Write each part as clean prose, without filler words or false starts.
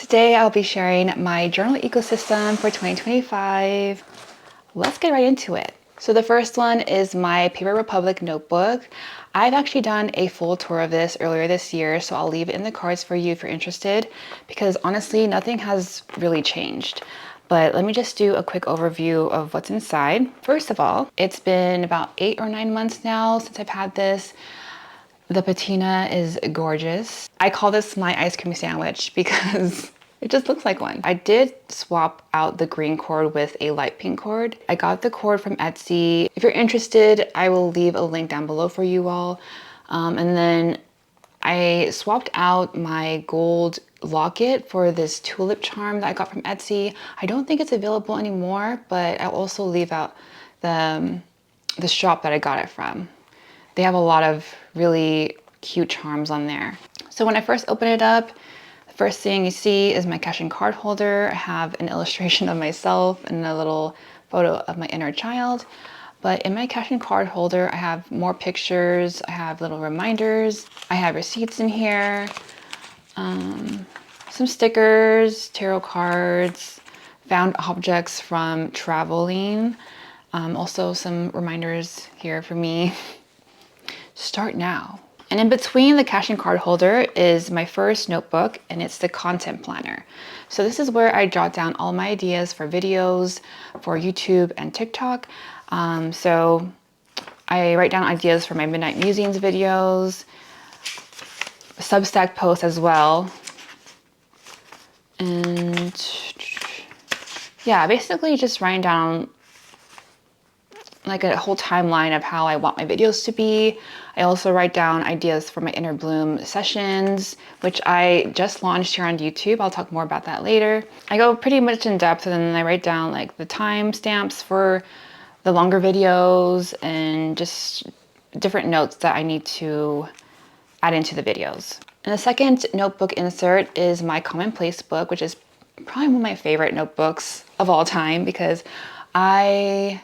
today I'll be sharing my journal ecosystem for 2025. Let's get right into it. So the first one is my Paper Republic notebook. I've actually done a full tour of this earlier this year, so I'll leave it in the cards for you if you're interested, because honestly, nothing has really changed. But let me just do a quick overview of what's inside. First of all, it's been about 8 or 9 months now since I've had this. The patina is gorgeous. I call this my ice cream sandwich because it just looks like one. I did swap out the green cord with a light pink cord. I got the cord from Etsy. If you're interested, I will leave a link down below for you all. And then I swapped out my gold locket for this tulip charm that I got from Etsy. I don't think it's available anymore, but I'll also leave out the shop that I got it from. They have a lot of really cute charms on there. So when I first open it up, the first thing you see is my cash and card holder. I have an illustration of myself and a little photo of my inner child. But in my cash and card holder, I have more pictures. I have little reminders. I have receipts in here, some stickers, tarot cards, found objects from traveling. Also some reminders here for me. Start now. And in between the cash and card holder is my first notebook, and it's the content planner. So this is where I jot down all my ideas for videos, for YouTube and TikTok. So I write down ideas for my Midnight Musings videos, Substack posts as well. And yeah, basically just writing down like a whole timeline of how I want my videos to be. I also write down ideas for my Inner Bloom sessions, which I just launched here on YouTube. I'll talk more about that later. I go pretty much in depth, and then I write down like the timestamps for the longer videos and just different notes that I need to add into the videos. And the second notebook insert is my Commonplace book, which is probably one of my favorite notebooks of all time because I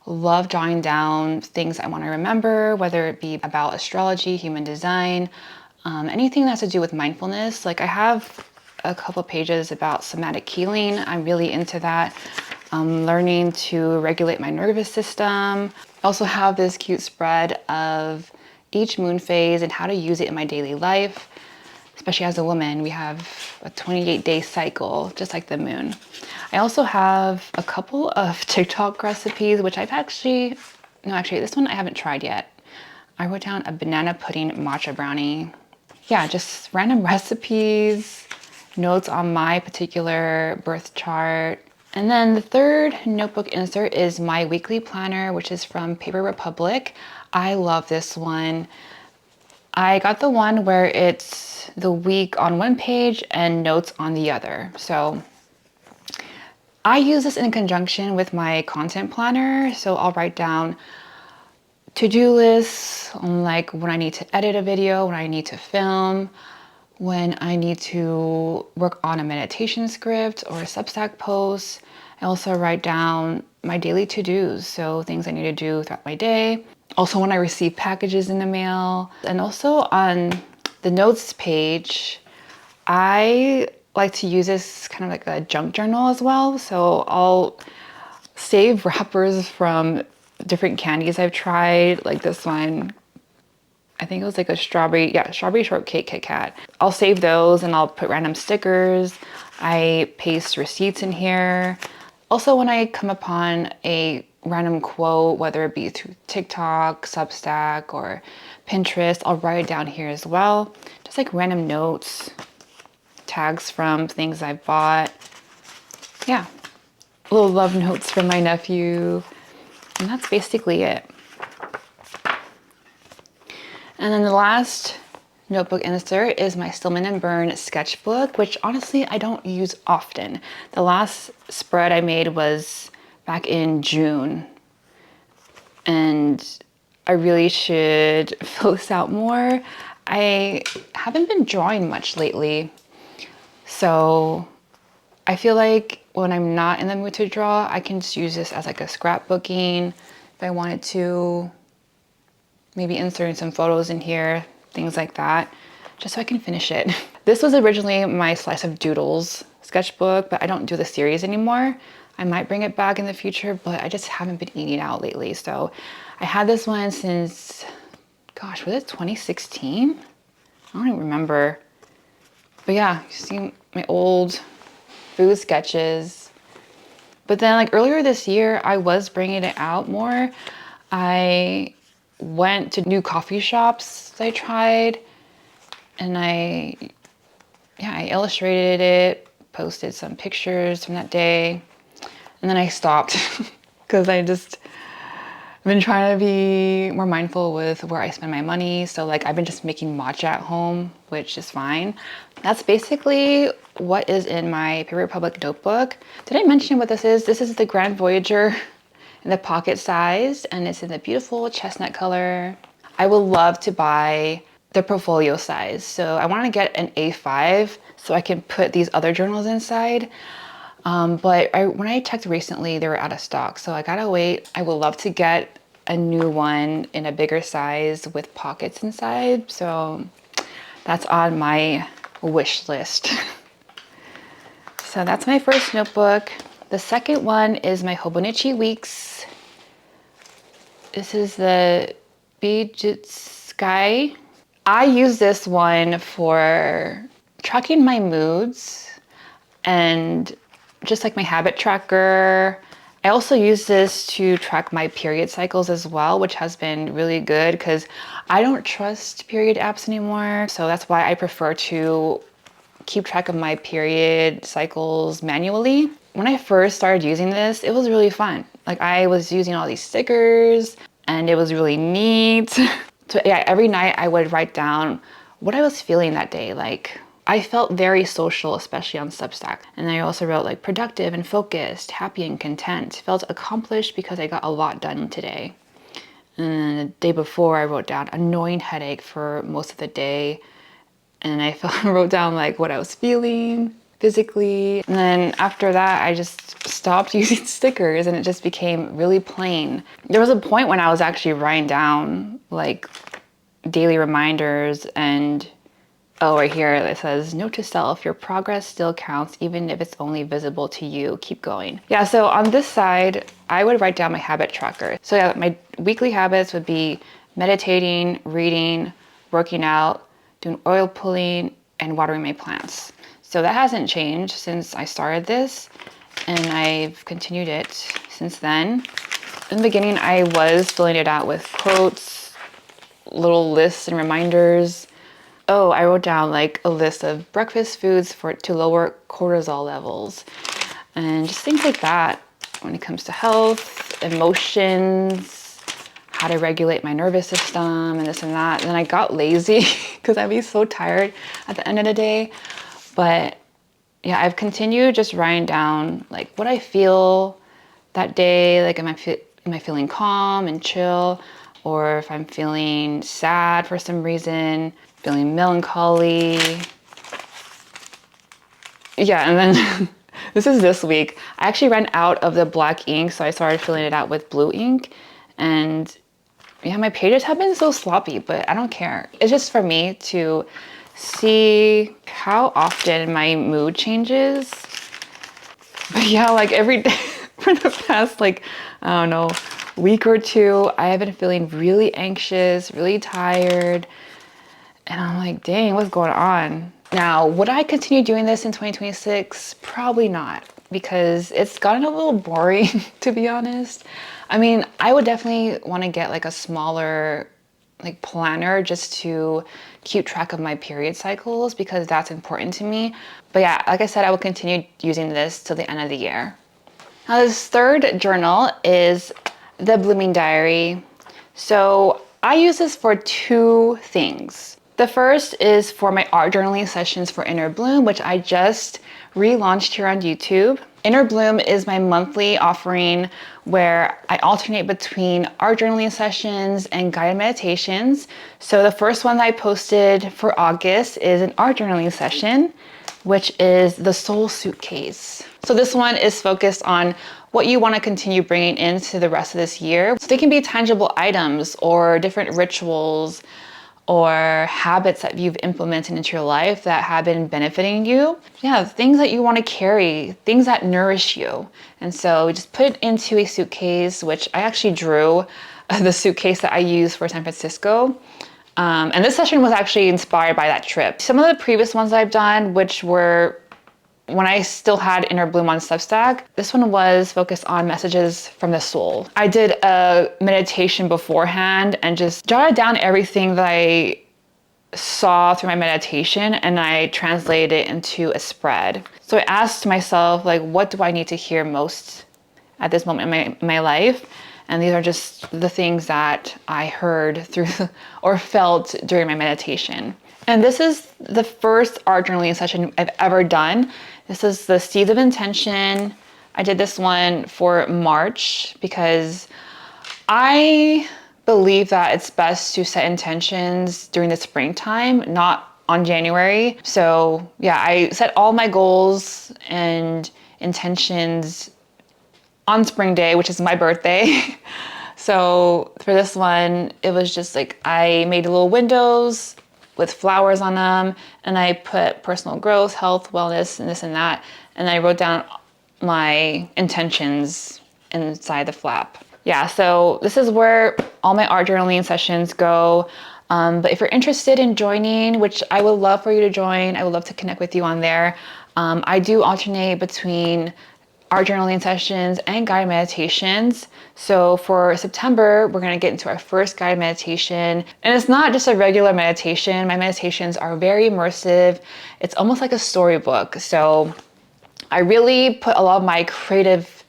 love jotting down things I want to remember, whether it be about astrology, human design, anything that has to do with mindfulness. Like I have a couple pages about somatic healing. I'm really into that. Learning to regulate my nervous system. I also have this cute spread of each moon phase and how to use it in my daily life. Especially as a woman, we have a 28-day cycle, just like the moon. I also have a couple of TikTok recipes, which I've actually, this one I haven't tried yet. I wrote down a banana pudding matcha brownie. Yeah, just random recipes, notes on my particular birth chart. And then the third notebook insert is my weekly planner, which is from Paper Republic. I love this one. I got the one where it's the week on one page and notes on the other. So I use this in conjunction with my content planner. So I'll write down to-do lists on like when I need to edit a video, when I need to film, when I need to work on a meditation script or a Substack post. I also write down my daily to-dos, so things I need to do throughout my day. Also when I receive packages in the mail. And also on the notes page, I like to use this kind of like a junk journal as well. So I'll save wrappers from different candies I've tried, like this one. I think it was like a strawberry shortcake Kit Kat. I'll save those and I'll put random stickers. I paste receipts in here. Also, when I come upon a random quote, whether it be through TikTok, Substack, or Pinterest, I'll write it down here as well. Just like random notes, tags from things I've bought. Yeah, little love notes from my nephew. And that's basically it. And then the last notebook insert is my Stillman and Burn sketchbook, which honestly I don't use often. The last spread I made was back in June, and I really should fill this out more. I haven't been drawing much lately, so I feel like when I'm not in the mood to draw, I can just use this as like a scrapbooking if I wanted to. Maybe inserting some photos in here, things like that, just so I can finish it. This was originally my Slice of Doodles sketchbook, but I don't do the series anymore. I might bring it back in the future, but I just haven't been eating out lately. So I had this one since, gosh, was it 2016? I don't even remember. But yeah, you see my old food sketches. But then like earlier this year, I was bringing it out more. I went to new coffee shops that I tried, and I illustrated it, posted some pictures from that day, and then I stopped because I've been trying to be more mindful with where I spend my money. So like I've been just making matcha at home, which is fine. That's basically what is in my Paper Republic notebook. Did I mention what this is? This is the Grand Voyager in the pocket size, and it's in the beautiful chestnut color. I would love to buy the portfolio size. So I want to get an A5 so I can put these other journals inside. But when I checked recently, they were out of stock. So I gotta wait. I would love to get a new one in a bigger size with pockets inside. So that's on my wish list. So that's my first notebook. The second one is my Hobonichi Weeks. This is the Sky. I use this one for tracking my moods and just like my habit tracker. I also use this to track my period cycles as well, which has been really good because I don't trust period apps anymore. So that's why I prefer to keep track of my period cycles manually. When I first started using this, it was really fun. Like I was using all these stickers and it was really neat. So yeah, every night I would write down what I was feeling that day. Like I felt very social, especially on Substack. And I also wrote like productive and focused, happy and content, felt accomplished because I got a lot done today. And then the day before I wrote down annoying headache for most of the day. And I wrote down like what I was feeling physically. And then after that, I just stopped using stickers and it just became really plain. There was a point when I was actually writing down like daily reminders and right here it says, note to self, your progress still counts even if it's only visible to you. Keep going. Yeah, so on this side, I would write down my habit tracker. So yeah, my weekly habits would be meditating, reading, working out, doing oil pulling, and watering my plants. So that hasn't changed since I started this, and I've continued it since then. In the beginning, I was filling it out with quotes, little lists and reminders. Oh, I wrote down like a list of breakfast foods to lower cortisol levels and just things like that when it comes to health, emotions, how to regulate my nervous system and this and that. And then I got lazy because I'd be so tired at the end of the day. But yeah, I've continued just writing down like what I feel that day. Like, am I feeling calm and chill? Or if I'm feeling sad for some reason, feeling melancholy. Yeah, and then this week. I actually ran out of the black ink, so I started filling it out with blue ink. And yeah, my pages have been so sloppy, but I don't care. It's just for me to see how often my mood changes. But yeah, like every day for the past like, I don't know, week or two, I have been feeling really anxious, really tired. And I'm like, dang, what's going on? Now, would I continue doing this in 2026? Probably not, because it's gotten a little boring, to be honest. I mean, I would definitely want to get like a smaller like planner just to keep track of my period cycles because that's important to me. But yeah, like I said, I will continue using this till the end of the year. Now, this third journal is the Blooming Diary. So I use this for two things. The first is for my art journaling sessions for Inner Bloom, which I just relaunched here on YouTube. Inner Bloom is my monthly offering where I alternate between art journaling sessions and guided meditations. So the first one that I posted for August is an art journaling session, which is the Soul Suitcase. So this one is focused on what you want to continue bringing into the rest of this year. So they can be tangible items or different rituals or habits that you've implemented into your life that have been benefiting you. Yeah, things that you want to carry, things that nourish you. And so just put it into a suitcase, which I actually drew the suitcase that I used for San Francisco. And this session was actually inspired by that trip. Some of the previous ones I've done, which were when I still had Inner Bloom on Substack, this one was focused on messages from the soul. I did a meditation beforehand and just jotted down everything that I saw through my meditation, and I translated it into a spread. So I asked myself, like, what do I need to hear most at this moment in my life? And these are just the things that I heard through or felt during my meditation. And this is the first art journaling session I've ever done. This is the Seeds of Intention. I did this one for March because I believe that it's best to set intentions during the springtime, not on January. So yeah, I set all my goals and intentions on spring day, which is my birthday. So for this one, it was just like I made little windows with flowers on them, and I put personal growth, health, wellness, and this and that. And I wrote down my intentions inside the flap. Yeah, so this is where all my art journaling sessions go. But if you're interested in joining, which I would love for you to join, I would love to connect with you on there. I do alternate between art journaling sessions and guided meditations. So for September, we're gonna get into our first guided meditation. And it's not just a regular meditation. My meditations are very immersive. It's almost like a storybook. So I really put a lot of my creative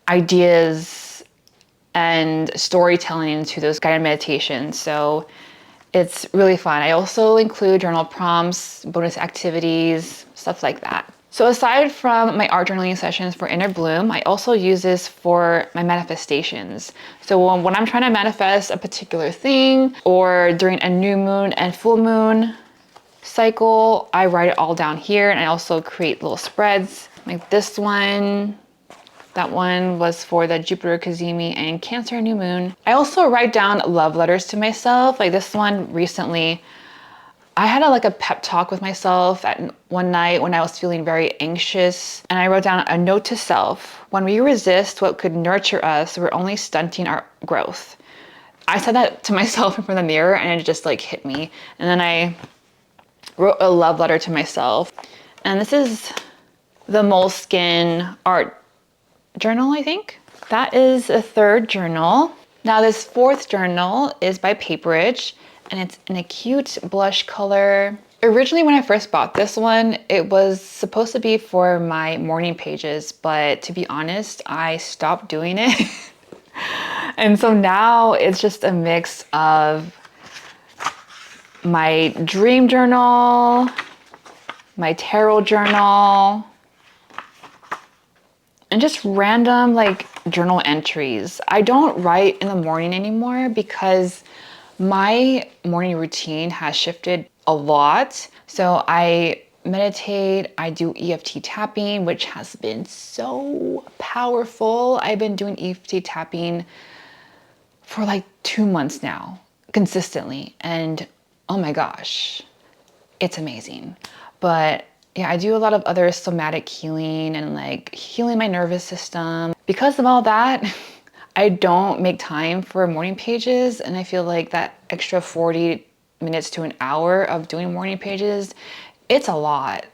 ideas and storytelling into those guided meditations. So it's really fun. I also include journal prompts, bonus activities, stuff like that. So aside from my art journaling sessions for Inner Bloom, I also use this for my manifestations. So when I'm trying to manifest a particular thing, or during a new moon and full moon cycle, I write it all down here, and I also create little spreads like this one. That one was for the Jupiter, Cazimi, and Cancer new moon. I also write down love letters to myself. Like this one recently, I had a pep talk with myself at one night when I was feeling very anxious, and I wrote down a note to self. When we resist what could nurture us, we're only stunting our growth. I said that to myself in front of the mirror, and it just hit me. And then I wrote a love letter to myself. And this is the Moleskine art journal, I think. That is a third journal. Now this fourth journal is by Paperage, and it's in a cute blush color. Originally, when I first bought this one, it was supposed to be for my morning pages, but to be honest, I stopped doing it. And so now it's just a mix of my dream journal, my tarot journal, and just random journal entries. I don't write in the morning anymore because my morning routine has shifted a lot. So I meditate, I do EFT tapping, which has been so powerful. I've been doing EFT tapping for 2 months now, consistently. And oh my gosh, it's amazing. But yeah, I do a lot of other somatic healing and healing my nervous system. Because of all that, I don't make time for morning pages, and I feel like that extra 40 minutes to an hour of doing morning pages, it's a lot.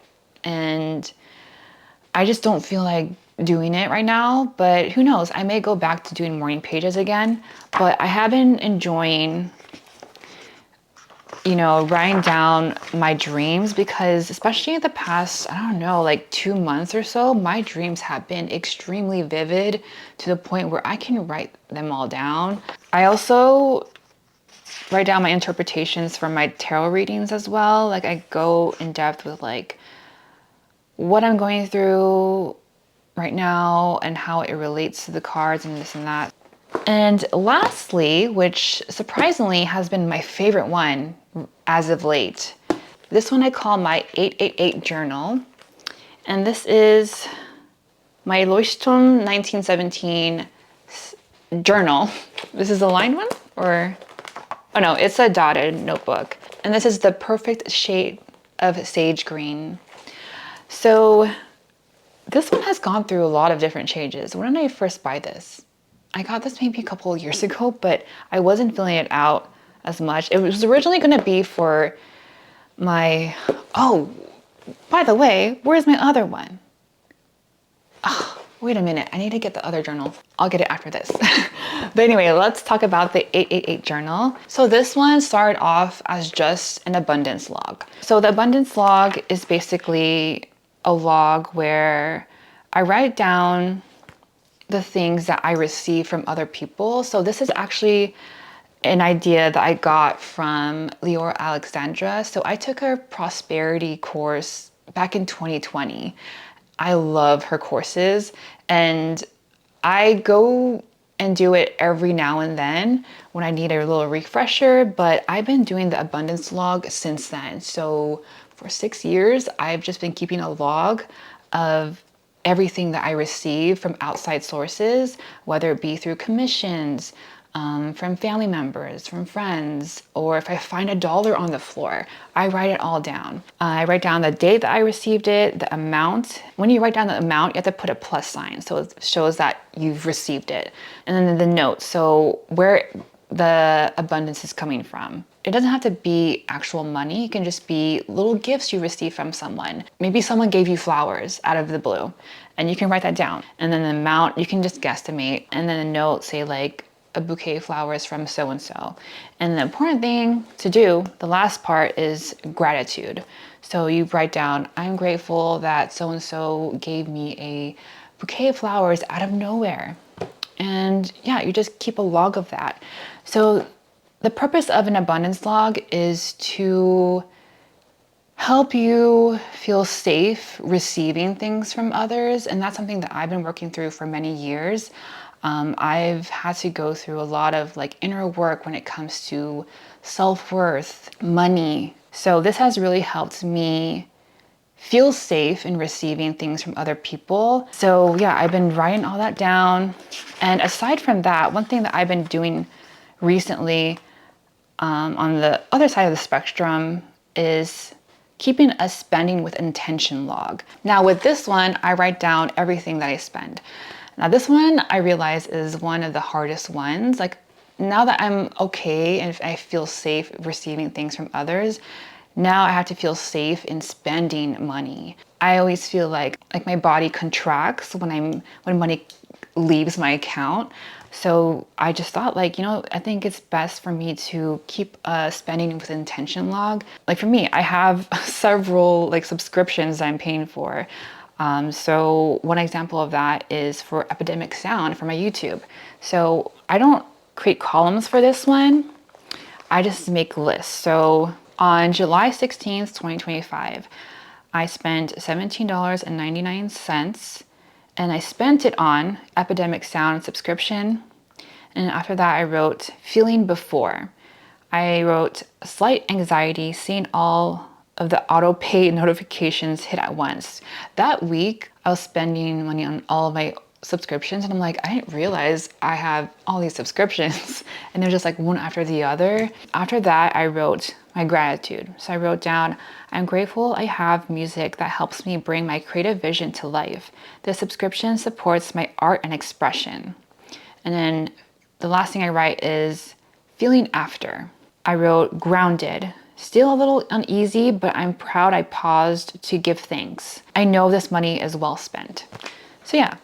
And I just don't feel like doing it right now, but who knows? I may go back to doing morning pages again, but I have been enjoying writing down my dreams, because especially in the past, I don't know, 2 months or so, my dreams have been extremely vivid to the point where I can write them all down. I also write down my interpretations from my tarot readings as well. I go in depth with what I'm going through right now and how it relates to the cards and this and that. And lastly, which surprisingly has been my favorite one as of late, this one I call my 888 journal. And this is my Leuchtturm 1917 journal. This is a lined one, or Oh no, it's a dotted notebook. And this is the perfect shade of sage green. So this one has gone through a lot of different changes. When did I first buy this? I got this maybe a couple of years ago, but I wasn't filling it out as much. It was originally gonna be for my, oh, by the way, where's my other one? Oh, wait a minute, I need to get the other journal. I'll get it after this. But anyway, let's talk about the 888 journal. So this one started off as just an abundance log. So the abundance log is basically a log where I write down the things that I receive from other people. So this is actually an idea that I got from Leora Alexandra. So I took her prosperity course back in 2020. I love her courses and I go and do it every now and then when I need a little refresher, but I've been doing the abundance log since then. So for 6 years, I've just been keeping a log of everything that I receive from outside sources, whether it be through commissions, from family members, from friends, or if I find $1 on the floor, I write it all down. I write down the date that I received it, the amount. When you write down the amount, you have to put a plus sign, so it shows that you've received it. And then the note, so where the abundance is coming from. It doesn't have to be actual money. It can just be little gifts you receive from someone. Maybe someone gave you flowers out of the blue, and you can write that down. And then the amount, you can just guesstimate. And then a note, say like, a bouquet of flowers from so-and-so. And the important thing to do, the last part, is gratitude. So you write down, I'm grateful that so-and-so gave me a bouquet of flowers out of nowhere. And yeah, you just keep a log of that. So the purpose of an abundance log is to help you feel safe receiving things from others. And that's something that I've been working through for many years. I've had to go through a lot of like inner work when it comes to self-worth, money. So this has really helped me feel safe in receiving things from other people. So yeah, I've been writing all that down. And aside from that, one thing that I've been doing recently on the other side of the spectrum is keeping a spending with intention log. Now with this one, I write down everything that I spend. Now this one I realize is one of the hardest ones. Like now that I'm okay and I feel safe receiving things from others, now I have to feel safe in spending money. I always feel like my body contracts when money leaves my account. So I just thought like, I think it's best for me to keep a spending with intention log. Like for me, I have several like subscriptions I'm paying for. So one example of that is for Epidemic Sound for my YouTube. So I don't create columns for this one. I just make lists. So on July 16th, 2025, I spent $17.99 and I spent it on Epidemic Sound subscription. And after that, I wrote feeling before. I wrote slight anxiety, seeing all of the auto pay notifications hit at once. That week, I was spending money on all of my subscriptions and I'm like, I didn't realize I have all these subscriptions. And they're just like one after the other. After that, I wrote my gratitude. So I wrote down, I'm grateful I have music that helps me bring my creative vision to life. The subscription supports my art and expression. And then the last thing I write is feeling after. I wrote grounded. Still a little uneasy, but I'm proud I paused to give thanks. I know this money is well spent. So yeah,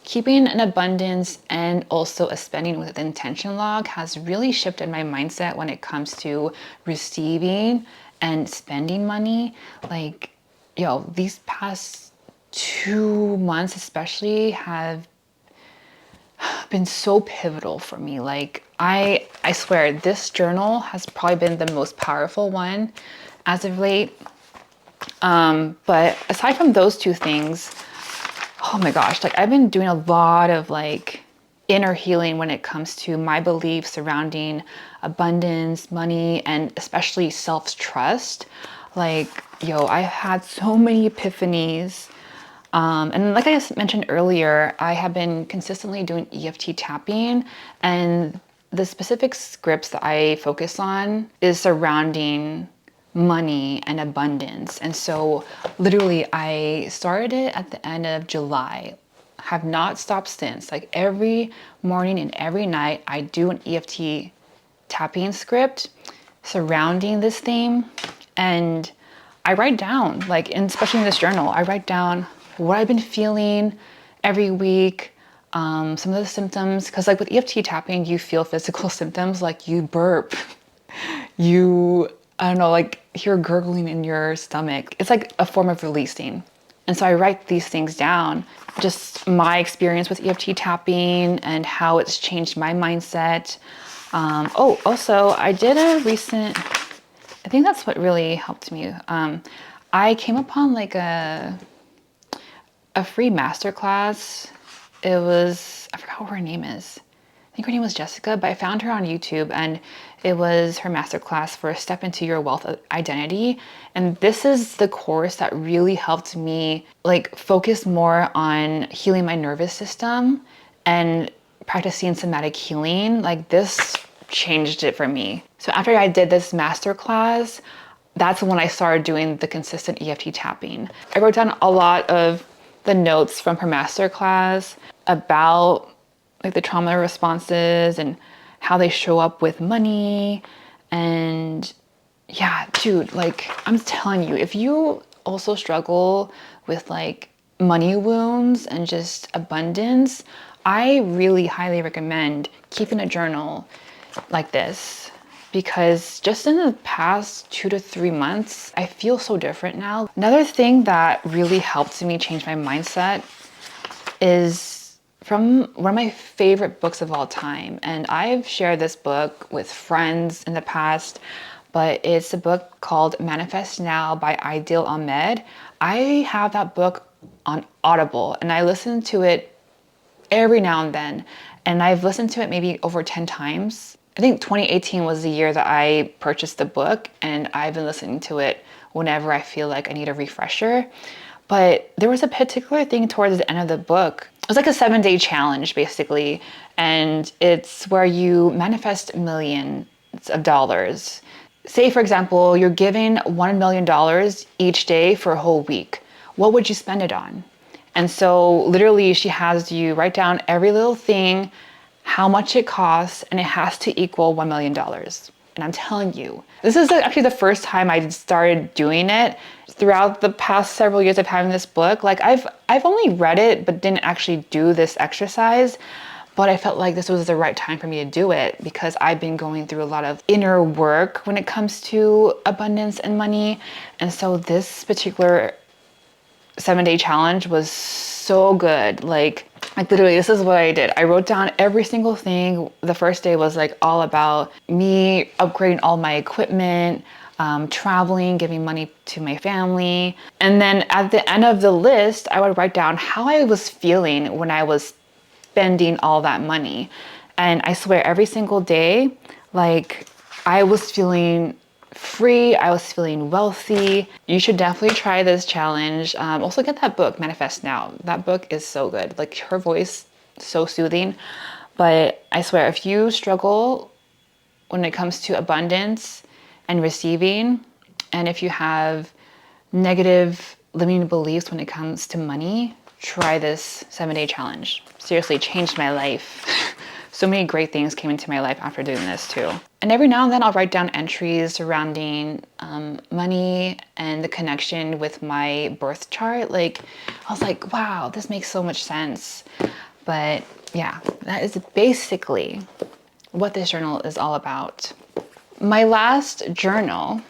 keeping an abundance and also a spending with intention log has really shifted my mindset when it comes to receiving and spending money. Like, these past 2 months especially have been so pivotal for me. Like I swear this journal has probably been the most powerful one as of late. But aside from those two things, oh my gosh, like I've been doing a lot of like inner healing when it comes to my beliefs surrounding abundance, money, and especially self-trust. Like, I had so many epiphanies. And like I mentioned earlier, I have been consistently doing EFT tapping, and the specific scripts that I focus on is surrounding money and abundance. And so literally I started it at the end of July, have not stopped since. Like every morning and every night I do an EFT tapping script surrounding this theme, and I write down, like, and especially in this journal, I write down what I've been feeling every week, some of the symptoms, because like with EFT tapping, you feel physical symptoms, like you burp, you, I don't know, like hear gurgling in your stomach. It's like a form of releasing. And so I write these things down, just my experience with EFT tapping and how it's changed my mindset. Oh, also I did a recent, I think that's what really helped me. I came upon like a free masterclass. It was, I forgot what her name is. I think her name was Jessica, but I found her on YouTube, and it was her masterclass for a step into your wealth identity. And this is the course that really helped me like focus more on healing my nervous system and practicing somatic healing. Like this changed it for me. So after I did this masterclass, that's when I started doing the consistent EFT tapping. I wrote down a lot of the notes from her masterclass about like the trauma responses and how they show up with money. And yeah, dude, like I'm telling you, if you also struggle with like money wounds and just abundance, I really highly recommend keeping a journal like this, because just in the past 2 to 3 months, I feel so different now. Another thing that really helped me change my mindset is from one of my favorite books of all time. And I've shared this book with friends in the past, but it's a book called Manifest Now by Ideal Ahmed. I have that book on Audible and I listen to it every now and then. And I've listened to it maybe over 10 times. I think 2018 was the year that I purchased the book, and I've been listening to it whenever I feel like I need a refresher. But there was a particular thing towards the end of the book. It was like a 7-day challenge basically. And it's where you manifest millions of dollars. Say for example, you're given $1 million each day for a whole week. What would you spend it on? And so literally she has you write down every little thing, how much it costs, and it has to equal $1 million. And I'm telling you, this is actually the first time I started doing it. Throughout the past several years of having this book, like I've only read it, but didn't actually do this exercise. But I felt like this was the right time for me to do it because I've been going through a lot of inner work when it comes to abundance and money. And so this particular 7-day challenge was so good. Like literally, this is what I did. I wrote down every single thing. The first day was like all about me upgrading all my equipment, traveling, giving money to my family. And then at the end of the list, I would write down how I was feeling when I was spending all that money. And I swear every single day, like I was feeling free, I was feeling wealthy. You should definitely try this challenge. Also get that book, Manifest Now. That book is so good. Like her voice, so soothing. But I swear, if you struggle when it comes to abundance and receiving, and if you have negative limiting beliefs when it comes to money, try this 7-day challenge. Seriously, changed my life. So many great things came into my life after doing this too. And every now and then I'll write down entries surrounding money and the connection with my birth chart. Like, I was like, wow, this makes so much sense. But yeah, that is basically what this journal is all about. My last journal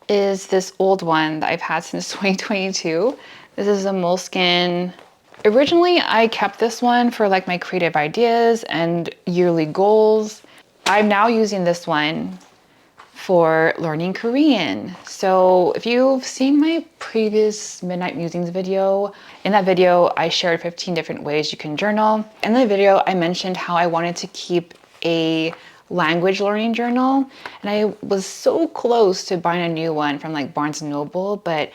is this old one that I've had since 2022. This is a Moleskine. Originally, I kept this one for like my creative ideas and yearly goals. I'm now using this one for learning Korean. So if you've seen my previous Midnight Musings video, in that video, I shared 15 different ways you can journal. In the video, I mentioned how I wanted to keep a language learning journal. And I was so close to buying a new one from like Barnes & Noble, but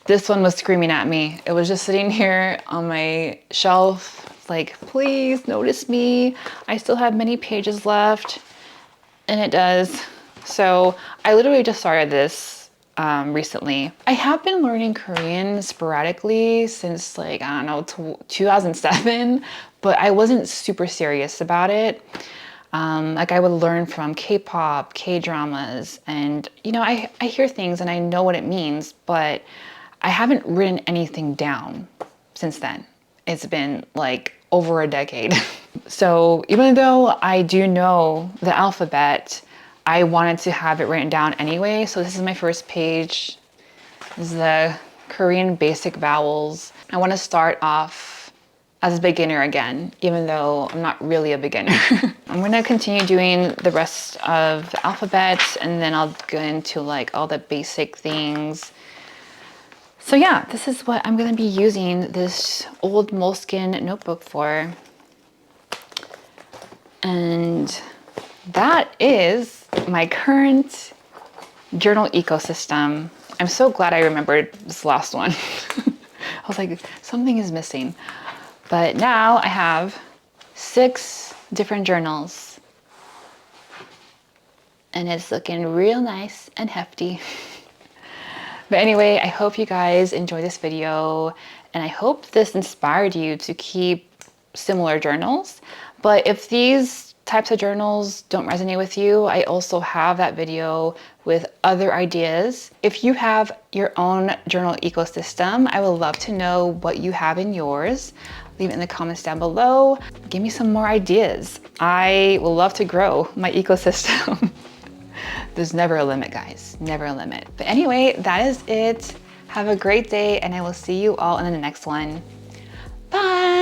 this one was screaming at me. It was just sitting here on my shelf, like, please notice me. I still have many pages left. And it does. So I literally just started this recently. I have been learning Korean sporadically since like, I don't know, 2007, but I wasn't super serious about it. Like I would learn from K-pop, K-dramas, and you know, I hear things and I know what it means, but I haven't written anything down since then. It's been like over a decade. So even though I do know the alphabet, I wanted to have it written down anyway. So this is my first page. This is the Korean basic vowels. I want to start off as a beginner again, even though I'm not really a beginner. I'm gonna continue doing the rest of the alphabet, and then I'll go into like all the basic things. So yeah, this is what I'm gonna be using this old Moleskine notebook for. And that is my current journal ecosystem. I'm so glad I remembered this last one. I was like, something is missing. But now I have 6 different journals. And it's looking real nice and hefty. But anyway, I hope you guys enjoyed this video, and I hope this inspired you to keep similar journals. But if these types of journals don't resonate with you, I also have that video with other ideas. If you have your own journal ecosystem, I would love to know what you have in yours. Leave it in the comments down below. Give me some more ideas. I will love to grow my ecosystem. There's never a limit, guys, never a limit. But anyway, that is it. Have a great day, and I will see you all in the next one. Bye.